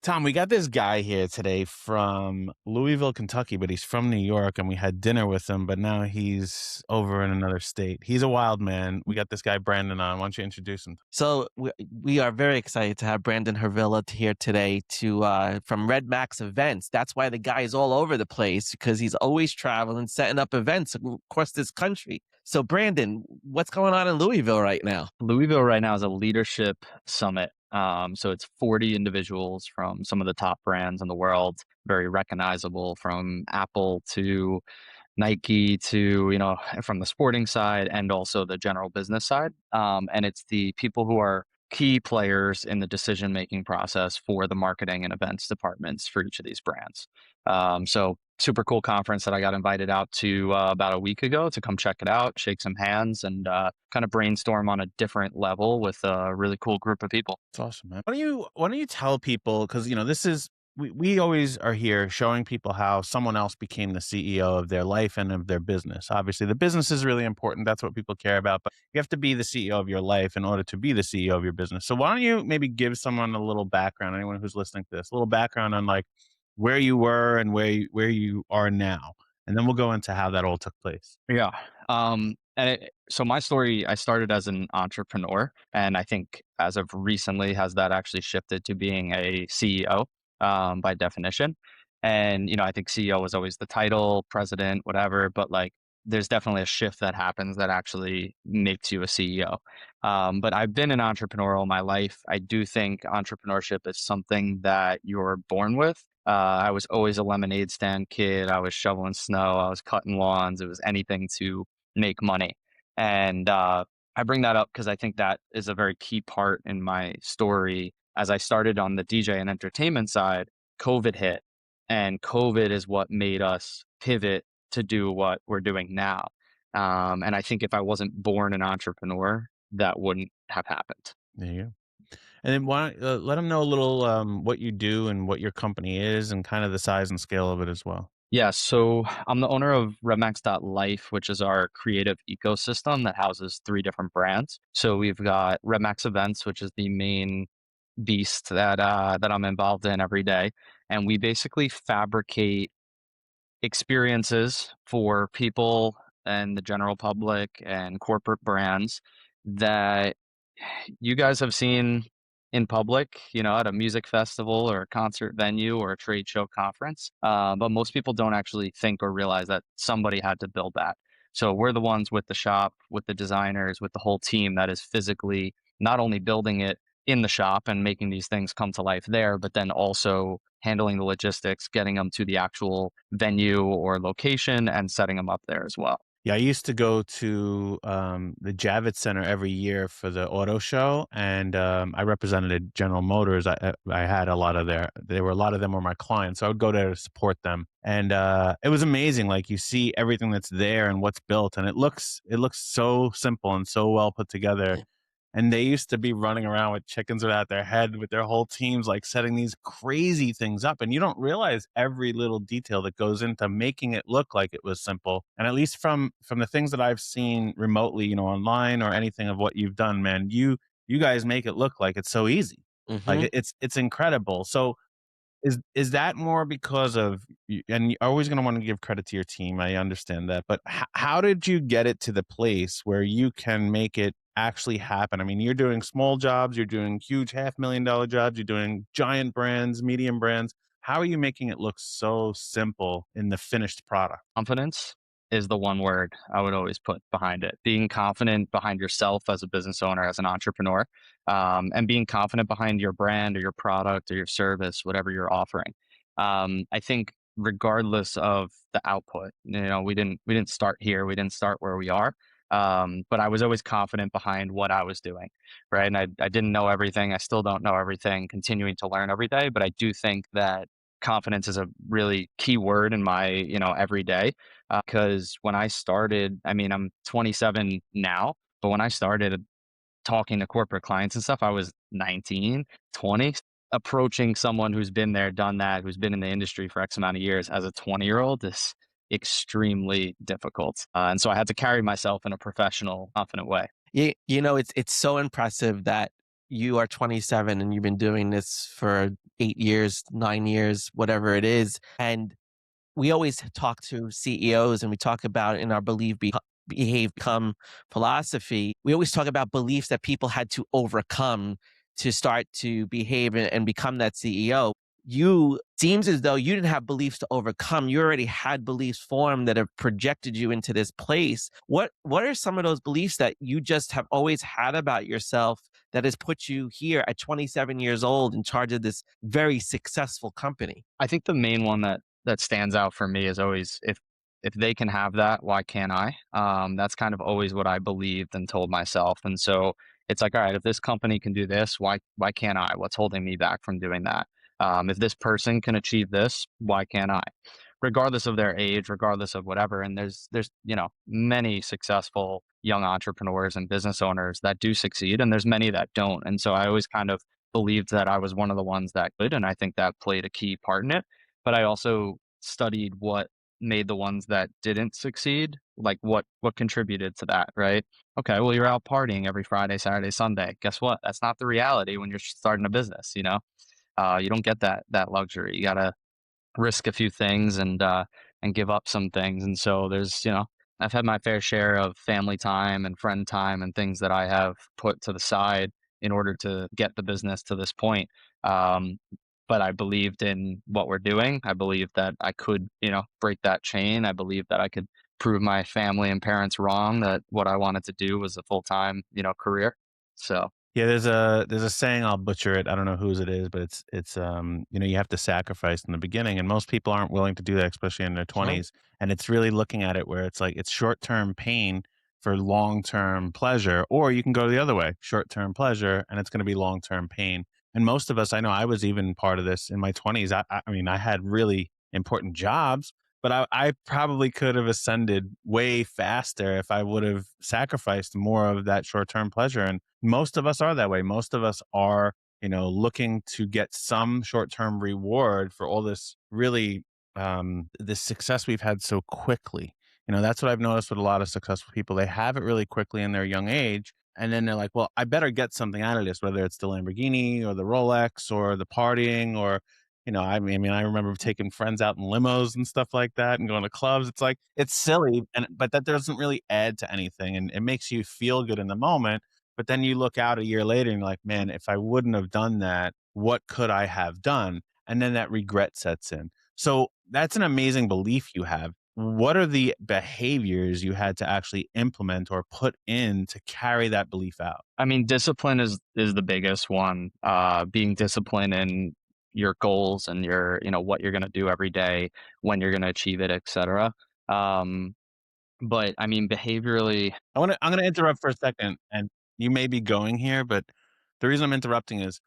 Tom, we got this guy here today from Louisville, Kentucky, but he's from New York and we had dinner with him, but now he's over in another state. He's a wild man. We got this guy, Brandon, on. Why don't you introduce him? So we are very excited to have Brandon Havrilla here today to from Red Max events. That's why the guy is all over the place because he's always traveling, setting up events across this country. So Brandon, what's going on in Louisville right now? Louisville right now is a leadership summit. So it's 40 individuals from some of the top brands in the world, very recognizable from Apple to Nike to, from the sporting side and also the general business side. And it's the people who are key players in the decision-making process for the marketing and events departments for each of these brands. So super cool conference that I got invited out to about a week ago to come check it out, shake some hands, and kind of brainstorm on a different level with a really cool group of people. It's awesome, man. Why don't you tell people, because this is we always are here showing people how someone else became the CEO of their life and of their business. Obviously, the business is really important. That's what people care about, but you have to be the CEO of your life in order to be the CEO of your business. So why don't you maybe give someone a little background, anyone who's listening to this, a little background on like where you were and where you are now, and then we'll go into how that all took place. Yeah. So my story, I started as an entrepreneur, and I think as of recently has that actually shifted to being a CEO by definition. And I think CEO was always the title, president, whatever, but like there's definitely a shift that happens that actually makes you a CEO. But I've been an entrepreneur all my life. I do think entrepreneurship is something that you're born with. I was always a lemonade stand kid. I was shoveling snow. I was cutting lawns. It was anything to make money. And I bring that up because I think that is a very key part in my story. As I started on the DJ and entertainment side, COVID hit, and COVID is what made us pivot to do what we're doing now. And I think if I wasn't born an entrepreneur, that wouldn't have happened. There you go. And then why let them know a little what you do and what your company is and kind of the size and scale of it as well. Yeah, so I'm the owner of Redmax.life, which is our creative ecosystem that houses three different brands. So we've got Redmax Events, which is the main beast that I'm involved in every day, and we basically fabricate experiences for people and the general public and corporate brands that you guys have seen in public, at a music festival or a concert venue or a trade show conference. But most people don't actually think or realize that somebody had to build that. So we're the ones with the shop, with the designers, with the whole team that is physically not only building it in the shop and making these things come to life there, but then also handling the logistics, getting them to the actual venue or location and setting them up there as well. Yeah, I used to go to the Javits Center every year for the auto show, and I represented General Motors. I had a lot of a lot of them were my clients, so I would go there to support them, and it was amazing. Like you see everything that's there and what's built, and it looks so simple and so well put together. And they used to be running around with chickens without their head with their whole teams, like setting these crazy things up. And you don't realize every little detail that goes into making it look like it was simple. And at least from the things that I've seen remotely, online or anything of what you've done, man, you guys make it look like it's so easy. Like Hmm. it's incredible. So is that more because of and you're always going to want to give credit to your team, I understand that, but how did you get it to the place where you can make it actually happen? I mean, you're doing small jobs, you're doing huge $500,000 jobs, you're doing giant brands, medium brands. How are you making it look so simple in the finished product? Confidence is the one word I would always put behind it. Being confident behind yourself as a business owner, as an entrepreneur, and being confident behind your brand or your product or your service, whatever you're offering. I think regardless of the output, we didn't start here, we didn't start where we are. But I was always confident behind what I was doing, right? And I didn't know everything. I still don't know everything, continuing to learn every day. But I do think that confidence is a really key word in my, every day. Because when I started, I mean, I'm 27 now, but when I started talking to corporate clients and stuff, I was 19, 20. Approaching someone who's been there, done that, who's been in the industry for X amount of years as a 20-year-old is extremely difficult. And so I had to carry myself in a professional, confident way. It's so impressive that you are 27 and you've been doing this for 8 years, 9 years, whatever it is. And we always talk to CEOs and we talk about in our behave, become philosophy. We always talk about beliefs that people had to overcome to start to behave and become that CEO. You seems as though you didn't have beliefs to overcome. You already had beliefs formed that have projected you into this place. What are some of those beliefs that you just have always had about yourself that has put you here at 27 years old in charge of this very successful company? I think the main one that stands out for me is always if they can have that, why can't I? That's kind of always what I believed and told myself. And so it's like, all right, if this company can do this, why can't I? What's holding me back from doing that? If this person can achieve this, why can't I? Regardless of their age, regardless of whatever. And there's many successful young entrepreneurs and business owners that do succeed, and there's many that don't. And so I always kind of believed that I was one of the ones that could, and I think that played a key part in it. But I also studied what made the ones that didn't succeed, like what contributed to that, right? Okay, well, you're out partying every Friday, Saturday, Sunday. Guess what? That's not the reality when you're starting a business. You don't get that luxury. You gotta risk a few things and give up some things. And so I've had my fair share of family time and friend time and things that I have put to the side in order to get the business to this point. Um, but I believed in what we're doing. I believed that I could, break that chain. I believed that I could prove my family and parents wrong, that what I wanted to do was a full-time, career. So Yeah, there's a saying, I'll butcher it. I don't know whose it is, but you have to sacrifice in the beginning, and most people aren't willing to do that, especially in their Sure. 20s. And it's really looking at it where it's like it's short-term pain for long-term pleasure, or you can go the other way, short-term pleasure, and it's going to be long-term pain. And most of us, I know I was even part of this in my 20s. I mean, I had really important jobs, but I probably could have ascended way faster if I would have sacrificed more of that short-term pleasure. And most of us are that way. Most of us are, looking to get some short-term reward for all this really this success we've had so quickly. That's what I've noticed with a lot of successful people. They have it really quickly in their young age. And then they're like, well, I better get something out of this, whether it's the Lamborghini or the Rolex or the partying or I remember taking friends out in limos and stuff like that and going to clubs. It's like it's silly, but that doesn't really add to anything, and it makes you feel good in the moment. But then you look out a year later and you're like, man, if I wouldn't have done that, what could I have done? And then that regret sets in. So that's an amazing belief you have. What are the behaviors you had to actually implement or put in to carry that belief out? I mean, discipline is the biggest one. Being disciplined in your goals and what you're going to do every day, when you're going to achieve it, etc. Um, but I mean, behaviorally, I'm gonna interrupt for a second, and you may be going here, but the reason I'm interrupting is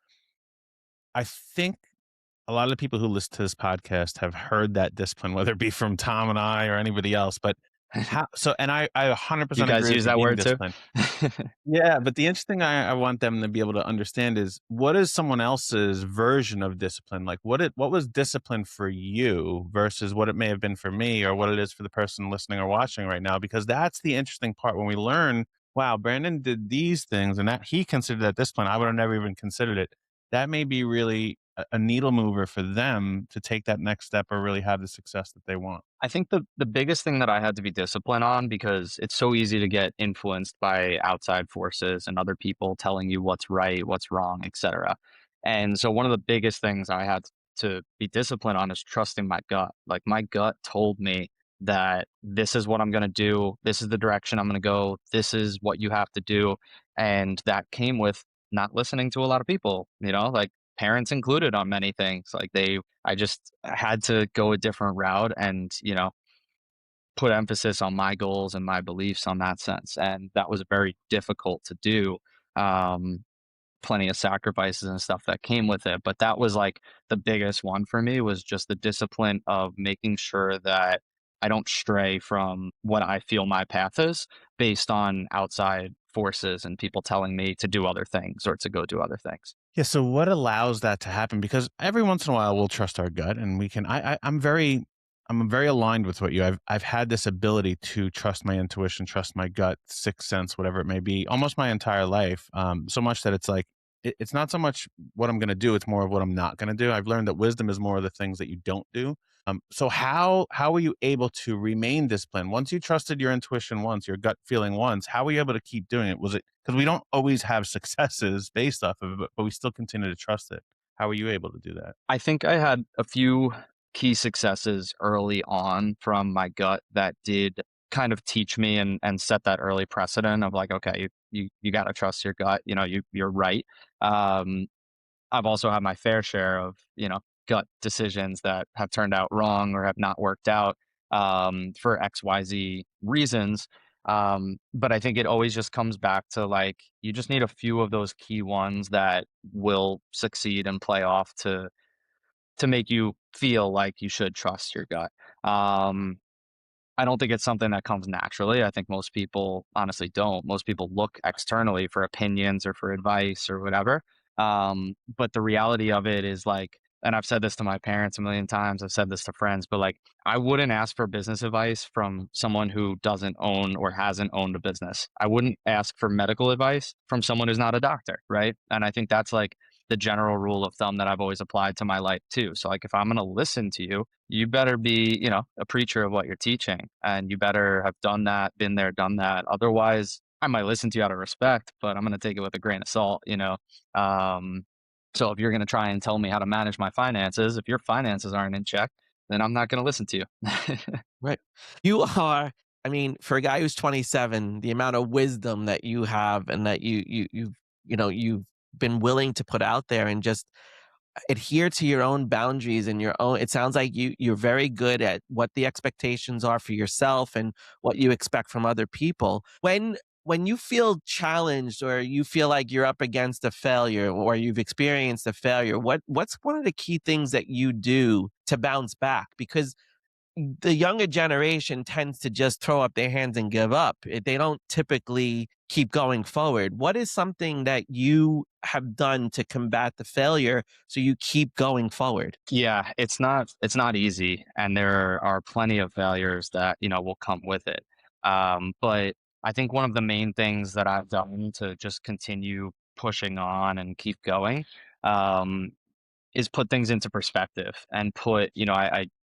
I think a lot of the people who listen to this podcast have heard that discipline, whether it be from Tom and I or anybody else. But how so and I you 100% guys agree with use you that being word too. disciplined. Yeah, but the interesting I want them to be able to understand is what is someone else's version of discipline? Like what was discipline for you versus what it may have been for me or what it is for the person listening or watching right now? Because that's the interesting part when we learn, wow, Brandon did these things and that he considered that discipline. I would have never even considered it. That may be really a needle mover for them to take that next step or really have the success that they want. I think the biggest thing that I had to be disciplined on, because it's so easy to get influenced by outside forces and other people telling you what's right, what's wrong, etc. And so one of the biggest things I had to be disciplined on is trusting my gut. Like my gut told me that this is what I'm going to do, this is the direction I'm going to go, this is what you have to do, and that came with not listening to a lot of people, like parents included on many things. I just had to go a different route and, put emphasis on my goals and my beliefs on that sense. And that was very difficult to do. Um, Plenty of sacrifices and stuff that came with it. But that was like the biggest one for me, was just the discipline of making sure that I don't stray from what I feel my path is based on outside forces and people telling me to do other things or to go do other things. Yeah. So what allows that to happen? Because every once in a while we'll trust our gut and we can, I'm very aligned with what I've had this ability to trust my intuition, trust my gut, sixth sense, whatever it may be, almost my entire life. So much that it's like, it's not so much what I'm going to do; it's more of what I'm not going to do. I've learned that wisdom is more of the things that you don't do. So how were you able to remain disciplined once you trusted your intuition once, your gut feeling once? How were you able to keep doing it? Was it because we don't always have successes based off of it, but we still continue to trust it? How were you able to do that? I think I had a few key successes early on from my gut that did kind of teach me and set that early precedent of like, okay, you got to trust your gut. You know, you're right. Um, I've also had my fair share of, gut decisions that have turned out wrong or have not worked out for XYZ reasons. But I think it always just comes back to like, you just need a few of those key ones that will succeed and play off to make you feel like you should trust your gut. Um, I don't think it's something that comes naturally. I think most people honestly don't. Most people look externally for opinions or for advice or whatever. But the reality of it is like, and I've said this to my parents a million times, I've said this to friends, but like, I wouldn't ask for business advice from someone who doesn't own or hasn't owned a business. I wouldn't ask for medical advice from someone who's not a doctor, right? And I think that's like the general rule of thumb that I've always applied to my life too. So, like, if I'm going to listen to you, you better be, a preacher of what you're teaching, and you better have done that, been there, done that. Otherwise, I might listen to you out of respect, but I'm going to take it with a grain of salt. Um, so if you're going to try and tell me how to manage my finances, if your finances aren't in check, then I'm not going to listen to you. Right. You are, I mean, for a guy who's 27, the amount of wisdom that you have and that you've been willing to put out there and just adhere to your own boundaries and your own, it sounds like you're very good at what the expectations are for yourself and what you expect from other people. When you feel challenged or you feel like you're up against a failure or you've experienced a failure, what's one of the key things that you do to bounce back? Because the younger generation tends to just throw up their hands and give up. They don't typically keep going forward. What is something that you have done to combat the failure so you keep going forward? Yeah, it's not easy, and there are plenty of failures that, will come with it. But I think one of the main things that I've done to just continue pushing on and keep going, um, is put things into perspective and put,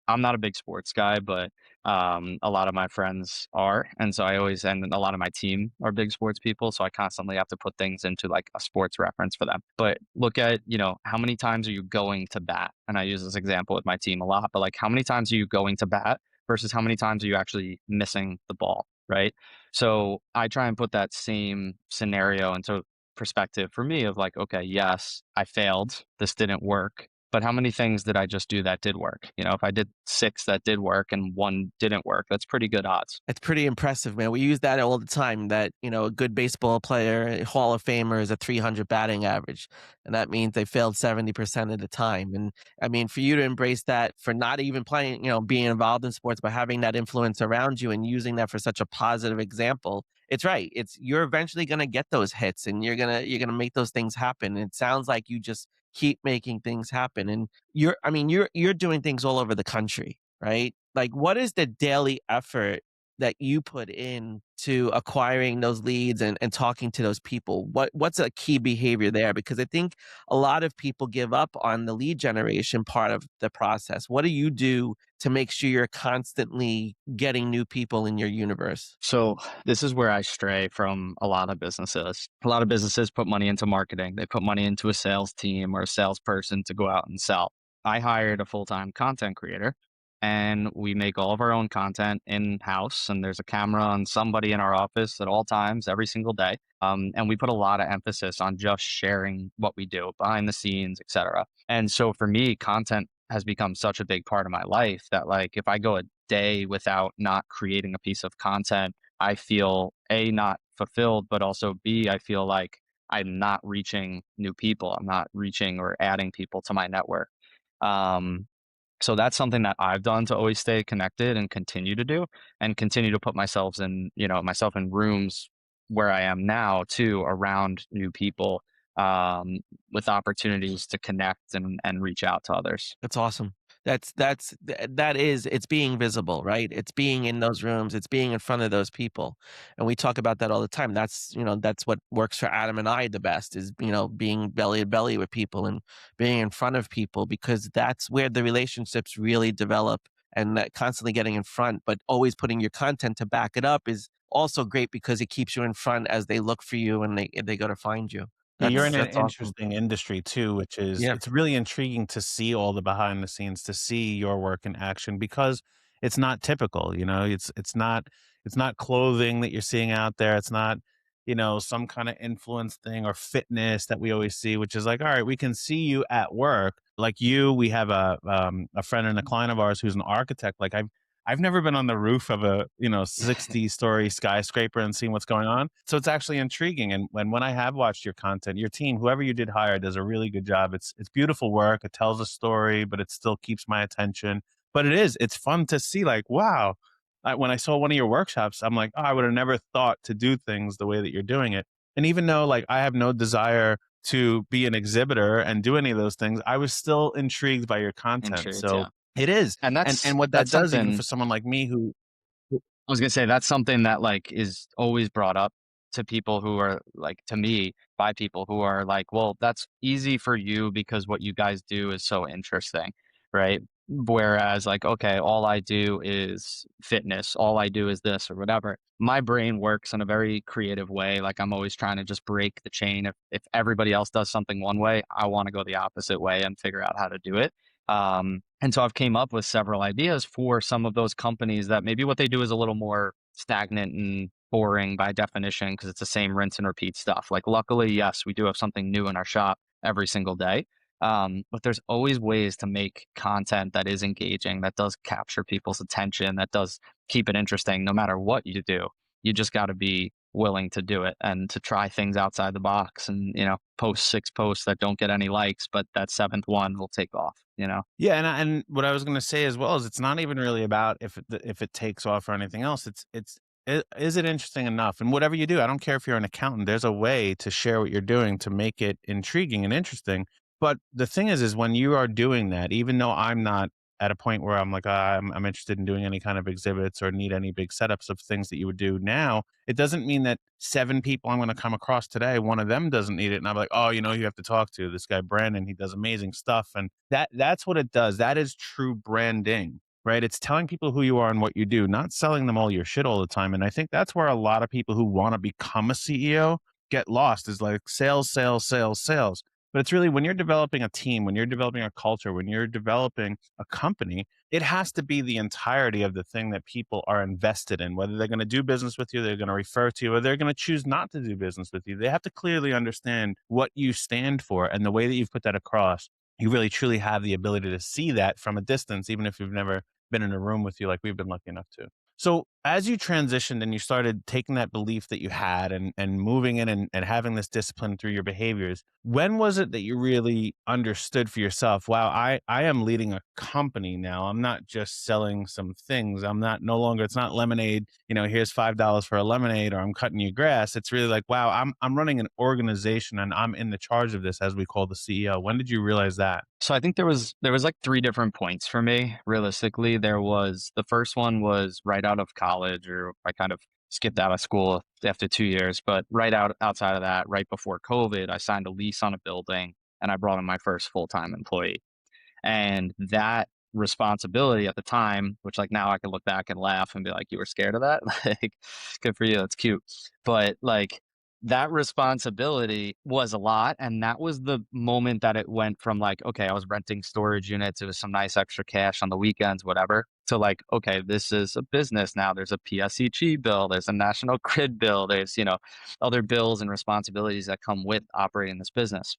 I'm not a big sports guy, but a lot of my friends are, and so I always, and a lot of my team are big sports people, so I constantly have to put things into like a sports reference for them. But look at, how many times are you going to bat? And I use this example with my team a lot, but like, how many times are you going to bat versus how many times are you actually missing the ball, right? So I try and put that same scenario into perspective for me of like, okay, yes, I failed. This didn't work. But how many things did I just do that did work? If I did six that did work and one didn't work, that's pretty good odds. It's pretty impressive, man. We use that all the time that, a good baseball player, a Hall of Famer is a 300 batting average. And that means they failed 70% of the time. And I mean, for you to embrace that, for not even playing, being involved in sports, but having that influence around you and using that for such a positive example, it's right. You're eventually going to get those hits and you're going to make those things happen. And it sounds like you just keep making things happen. And you're doing things all over the country, right? Like, what is the daily effort that you put in to acquiring those leads and talking to those people? What's a key behavior there? Because I think a lot of people give up on the lead generation part of the process. What do you do to make sure you're constantly getting new people in your universe? So this is where I stray from a lot of businesses. A lot of businesses put money into marketing. They put money into a sales team or a salesperson to go out and sell. I hired a full-time content creator, and we make all of our own content in-house, and there's a camera on somebody in our office at all times every single day. And we put a lot of emphasis on just sharing what we do behind the scenes, etc. And so for me, content has become such a big part of my life that like if I go a day without not creating a piece of content, I feel A, not fulfilled, but also B, I feel like I'm not reaching new people. I'm not reaching or adding people to my network. Um, so that's something that I've done to always stay connected and continue to do and continue to put myself in rooms where I am now too, around new people, um, with opportunities to connect and reach out to others. That's awesome. That is, it's being visible, right? It's being in those rooms, it's being in front of those people. And we talk about that all the time. That's what works for Adam and I the best is, being belly to belly with people and being in front of people, because that's where the relationships really develop, and that constantly getting in front, but always putting your content to back it up is also great because it keeps you in front as they look for you and they go to find you. Yeah, you're in an That's awesome. interesting industry too, which is Yeah. it's really intriguing to see all the behind the scenes, to see your work in action because it's not typical, it's not clothing that you're seeing out there. It's not, some kind of influence thing or fitness that we always see, which is like, all right, we can see you at work. Like you, we have a friend and a client of ours who's an architect. Like I've never been on the roof of a 60-story skyscraper and seen what's going on. So it's actually intriguing. And when I have watched your content, your team, whoever you did hire, does a really good job. It's beautiful work. It tells a story, but it still keeps my attention. But it's fun to see. Like, wow. When I saw one of your workshops, I'm like, oh, I would have never thought to do things the way that you're doing it. And even though like I have no desire to be an exhibitor and do any of those things, I was still intrigued by your content. Intrigued, So yeah. it is. And And what that that's does even something for someone like me I was gonna say that's something that, like, is always brought up to people who are like to me, by people who are like, "Well, that's easy for you because what you guys do is so interesting," right? Whereas, like, okay, all I do is fitness, all I do is this or whatever. My brain works in a very creative way, like, I'm always trying to just break the chain. If everybody else does something one way, I wanna go the opposite way and figure out how to do it. And so I've came up with several ideas for some of those companies that maybe what they do is a little more stagnant and boring by definition because it's the same rinse and repeat stuff. Like, luckily, yes, we do have something new in our shop every single day. But there's always ways to make content that is engaging, that does capture people's attention, that does keep it interesting no matter what you do. You just got to be willing to do it and to try things outside the box and, post 6 posts that don't get any likes, but that seventh one will take off. Yeah, and what I was gonna say as well is it's not even really about if it takes off or anything else. Is it interesting enough? And whatever you do, I don't care if you're an accountant, there's a way to share what you're doing to make it intriguing and interesting. But the thing is when you are doing that, even though I'm not at a point where I'm like, I'm interested in doing any kind of exhibits or need any big setups of things that you would do now, it doesn't mean that 7 people I'm gonna come across today, one of them doesn't need it, and I'm like, "Oh, you have to talk to this guy Brandon, he does amazing stuff," and that's what it does. That is true branding, right? It's telling people who you are and what you do, not selling them all your shit all the time, and I think that's where a lot of people who wanna become a CEO get lost is like sales, sales, sales, sales. But it's really when you're developing a team, when you're developing a culture, when you're developing a company, it has to be the entirety of the thing that people are invested in, whether they're going to do business with you, they're going to refer to you, or they're going to choose not to do business with you. They have to clearly understand what you stand for and the way that you've put that across. You really truly have the ability to see that from a distance, even if you've never been in a room with you like we've been lucky enough to. So as you transitioned and you started taking that belief that you had and moving in and having this discipline through your behaviors, when was it that you really understood for yourself, wow, I am leading a company now. I'm not just selling some things. I'm not no longer, it's not lemonade, here's $5 for a lemonade or I'm cutting your grass. It's really like, wow, I'm running an organization and I'm in the charge of this as we call the CEO. When did you realize that? So I think there was like three different points for me. Realistically, there was the first one was right out of college, or I kind of skipped out of school after 2 years. But outside of that, right before COVID, I signed a lease on a building, and I brought in my first full time employee. And that responsibility at the time, which like now I can look back and laugh and be like, you were scared of that? Like, good for you. That's cute. But like that responsibility was a lot. And that was the moment that it went from like, okay, I was renting storage units. It was some nice extra cash on the weekends, whatever. To like, okay, this is a business now. There's a PSEG bill. There's a national grid bill. There's, other bills and responsibilities that come with operating this business.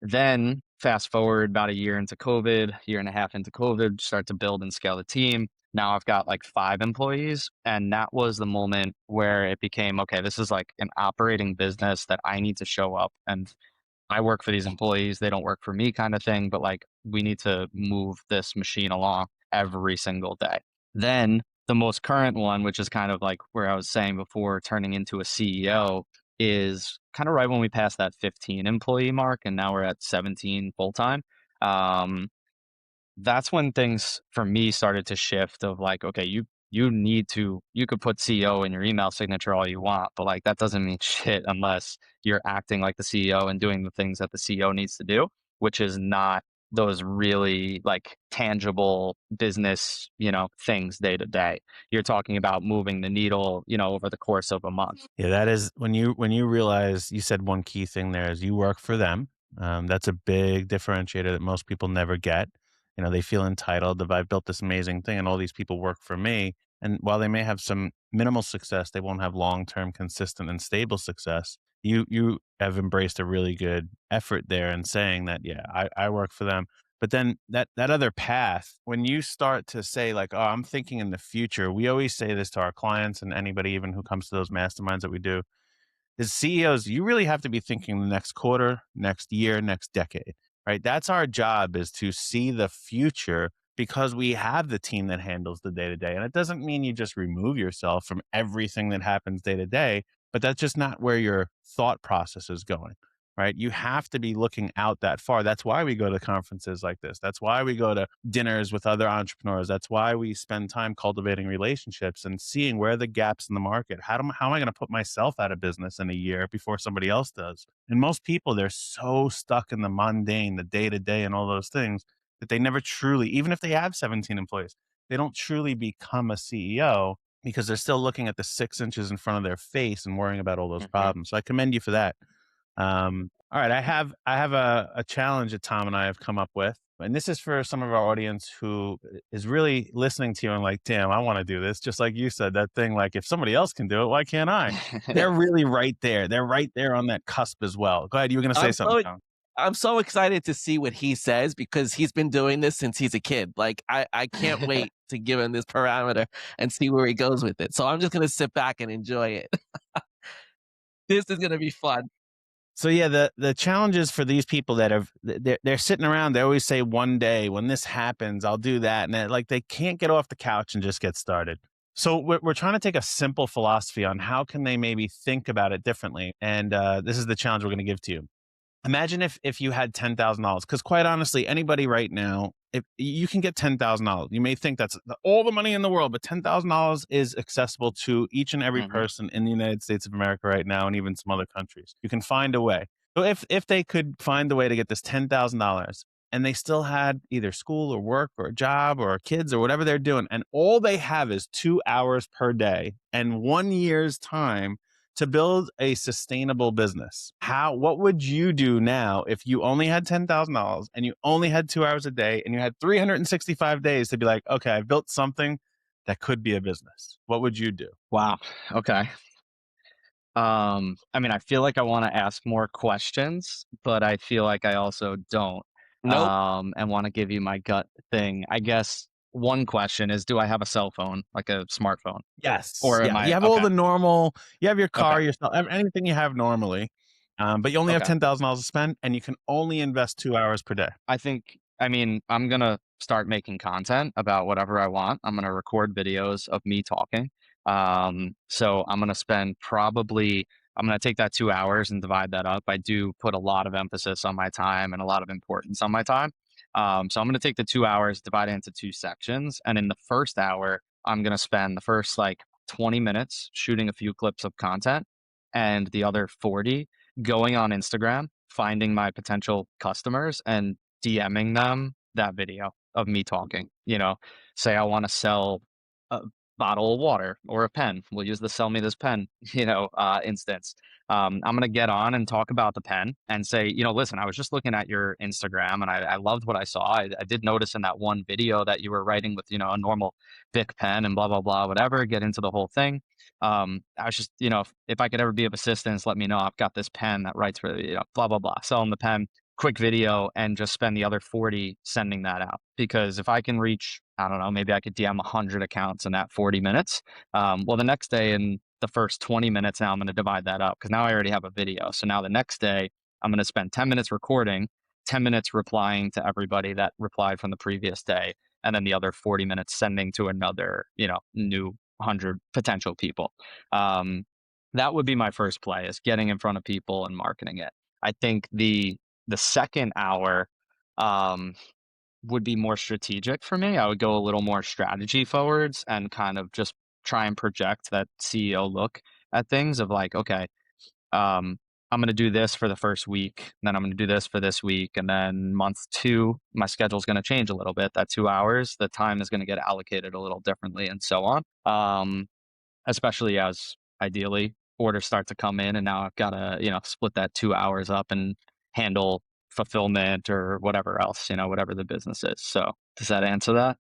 Then fast forward about a year into COVID, year and a half into COVID, start to build and scale the team. Now I've got like 5 employees. And that was the moment where it became, okay, this is like an operating business that I need to show up and I work for these employees. They don't work for me kind of thing, but like we need to move this machine along every single day. Then the most current one, which is kind of like where I was saying before, turning into a CEO is kind of right when we passed that 15 employee mark. And now we're at 17 full time. Um, that's when things for me started to shift of like, okay, you could put CEO in your email signature all you want, but like that doesn't mean shit unless you're acting like the CEO and doing the things that the CEO needs to do, which is not those really like tangible business, things day to day. You're talking about moving the needle, over the course of a month. Yeah, that is when you realize you said one key thing there is you work for them. That's a big differentiator that most people never get. They feel entitled that I've built this amazing thing and all these people work for me. And while they may have some minimal success, they won't have long-term, consistent, and stable success. You have embraced a really good effort there in saying that, yeah, I work for them. But then that other path, when you start to say like, "Oh, I'm thinking in the future," we always say this to our clients and anybody even who comes to those masterminds that we do. As CEOs, you really have to be thinking the next quarter, next year, next decade, right? That's our job is to see the future because we have the team that handles the day to day. And it doesn't mean you just remove yourself from everything that happens day to day, but that's just not where your thought process is going, right? You have to be looking out that far. That's why we go to conferences like this. That's why we go to dinners with other entrepreneurs. That's why we spend time cultivating relationships and seeing where are the gaps in the market. How am I going to put myself out of business in a year before somebody else does? And most people, they're so stuck in the mundane, the day to day, and all those things that they never truly, even if they have 17 employees, they don't truly become a CEO because they're still looking at the 6 inches in front of their face and worrying about all those Hmm. problems. So I commend you for that. All right, I have a challenge that Tom and I have come up with, and this is for some of our audience who is really listening to you and like, damn, I want to do this. Just like you said, that thing like, if somebody else can do it, why can't I? They're really right there. They're right there on that cusp as well. Go ahead. You were going to say I'm something, so Tom. I'm so excited to see what he says because he's been doing this since he's a kid. Like I can't wait to give him this parameter and see where he goes with it. So I'm just gonna sit back and enjoy it. This is gonna be fun. So yeah, the challenges for these people that have they're sitting around. They always say, "One day when this happens, I'll do that," and like they can't get off the couch and just get started. So we're trying to take a simple philosophy on how can they maybe think about it differently, and this is the challenge we're going to give to you. Imagine if you had $10,000, because quite honestly, anybody right now, if you can get $10,000, you may think that's all the money in the world, but $10,000 is accessible to each and every Hmm. person in the United States of America right now, and even some other countries. You can find a way. So if they could find a way to get this $10,000, and they still had either school or work or a job or kids or whatever they're doing, and all they have is 2 hours per day and 1 year's time to build a sustainable business, what would you do now if you only had $10,000 and you only had 2 hours a day and you had 365 days to be like, okay, I've built something that could be a business? What would you do? Wow. Okay. I mean, I feel like I want to ask more questions, but I feel like I also don't. Nope. And want to give you my gut thing. I guess one question is, do I have a cell phone, like a smartphone, Yes. or am Yeah. You I have all okay? the normal, you have your Okay. car, your stuff, anything you have normally, but you only have Okay. $10,000 to spend and you can only invest 2 hours per day. I mean, I'm gonna start making content about whatever I want. I'm gonna record videos of me talking. So I'm gonna take that 2 hours and divide that up. I do put a lot of emphasis on my time and a lot of importance on my time. So I'm gonna take the 2 hours, divide it into two sections. And in the first hour, I'm gonna spend the first like 20 minutes shooting a few clips of content and the other 40 going on Instagram, finding my potential customers and DMing them that video of me talking. Say I want to sell a bottle of water or a pen. We'll use the sell me this pen, instance. I'm going to get on and talk about the pen and say, listen, I was just looking at your Instagram and I loved what I saw. I did notice in that one video that you were writing with, a normal Bic pen and blah, blah, blah, whatever, get into the whole thing. I was just, if I could ever be of assistance, let me know. I've got this pen that writes for, blah, blah, blah. Sell them the pen, quick video, and just spend the other 40 sending that out. Because if I can reach, I don't know, maybe I could DM 100 accounts in that 40 minutes. Well, the next day in the first 20 minutes, now I'm going to divide that up because now I already have a video. So now the next day, I'm going to spend 10 minutes recording, 10 minutes replying to everybody that replied from the previous day, and then the other 40 minutes sending to another, new 100 potential people. Um, that would be my first play is getting in front of people and marketing it. I think the second hour, um, would be more strategic for me. I would go a little more strategy forwards and kind of just try and project that CEO look at things of like, okay, um, I'm going to do this for the first week, and then I'm going to do this for this week, and then month two, my schedule's going to change a little bit. That 2 hours, the time is going to get allocated a little differently, and so on. Especially as ideally orders start to come in, and now I've got to split that 2 hours up and handle fulfillment or whatever else, whatever the business is. So does that answer that?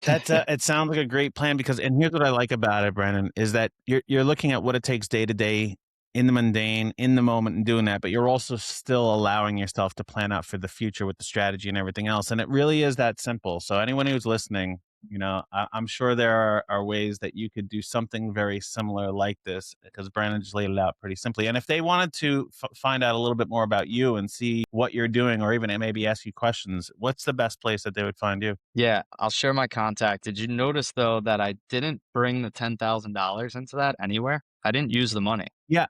That, it sounds like a great plan because and here's what I like about it, Brandon, is that you're looking at what it takes day to day in the mundane, in the moment and doing that, but you're also still allowing yourself to plan out for the future with the strategy and everything else. And it really is that simple. So anyone who's listening, I'm sure there are ways that you could do something very similar like this because Brandon just laid it out pretty simply. And if they wanted to find out a little bit more about you and see what you're doing, or even maybe ask you questions, what's the best place that they would find you? Yeah, I'll share my contact. Did you notice though that I didn't bring the $10,000 into that anywhere? I didn't use the money. Yeah.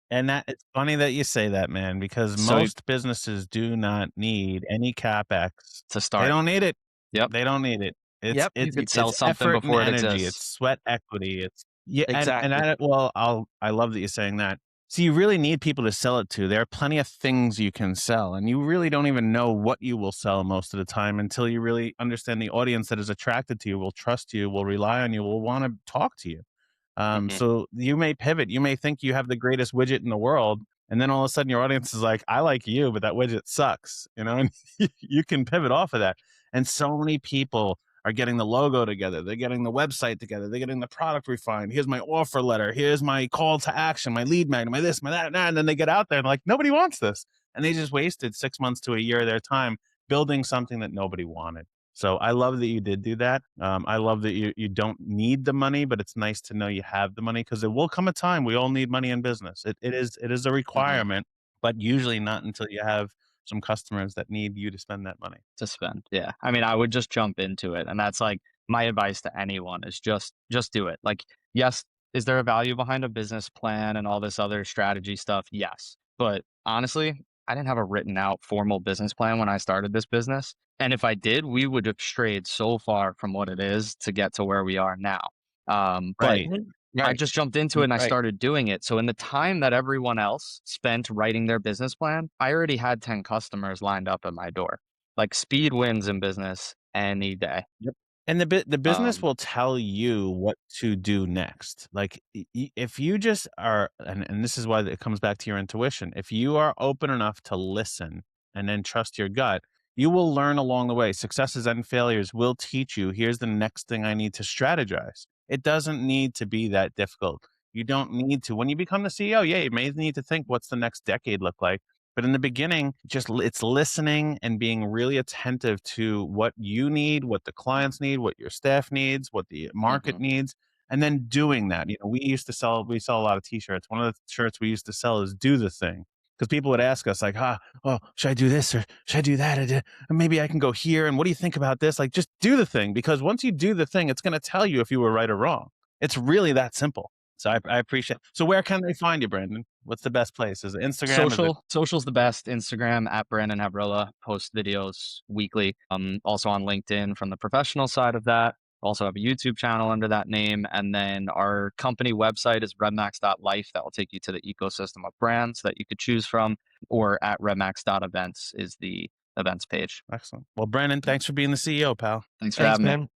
And that it's funny that you say that, man, because So most businesses do not need any CapEx. to They start. don't need it. Yep. They don't need it. It's Yep. You it's could sell it's something effort and before it energy. exists. It's sweat equity. It's yeah, and Exactly. I love that you're saying that. So you really need people to sell it to. There are plenty of things you can sell, and you really don't even know what you will sell most of the time until you really understand the audience that is attracted to you, will trust you, will rely on you, will want to talk to you. Hmm. So you may pivot. You may think you have the greatest widget in the world, and then all of a sudden your audience is like, "I like you, but that widget sucks," and you can pivot off of that. And so many people are getting the logo together, they're getting the website together, they're getting the product refined. Here's my offer letter. Here's my call to action, my lead magnet, my this, my that, and then they get out there and like nobody wants this, and they just wasted 6 months to a year of their time building something that nobody wanted. So I love that you did do that. I love that you don't need the money, but it's nice to know you have the money because there will come a time we all need money in business. It is a Hmm. requirement, but usually not until you have some customers that need you to spend that money. To spend. Yeah. I mean, I would just jump into it. And that's like my advice to anyone is just do it. Like, yes, is there a value behind a business plan and all this other strategy stuff? Yes. But honestly, I didn't have a written out formal business plan when I started this business. And if I did, we would have strayed so far from what it is to get to where we are now. But Right, Mhm. I Right. just jumped into it and I right. started doing it. So in the time that everyone else spent writing their business plan, I already had 10 customers lined up at my door. Like speed wins in business any day. Yep. And the business Um, will tell you what to do next. Like if you just are, and this is why it comes back to your intuition. If you are open enough to listen and then trust your gut, you will learn along the way. Successes and failures will teach you. Here's the next thing I need to strategize. It doesn't need to be that difficult. You don't need to. When you become the CEO, yeah, you may need to think what's the next decade look like. But in the beginning, it's listening and being really attentive to what you need, what the clients need, what your staff needs, what the market mhm. needs, and then doing that. We sell a lot of t-shirts. One of the shirts we used to sell is do the thing. Because people would ask us like, oh, should I do this or should I do that? Or maybe I can go here. And what do you think about this? Like, just do the thing. Because once you do the thing, it's going to tell you if you were right or wrong. It's really that simple. So I appreciate. So where can they find you, Brandon? What's the best place? Is it Instagram? Is it Social's the best. Instagram at Brandon Havrilla, post videos weekly. Also on LinkedIn from the professional side of that. Also have a YouTube channel under that name. And then our company website is Redmax.life. That will take you to the ecosystem of brands that you could choose from, or at Redmax.events is the events page. excellent? Well, Brandon, thanks for being the CEO, pal. Thanks for Thanks, having me. man.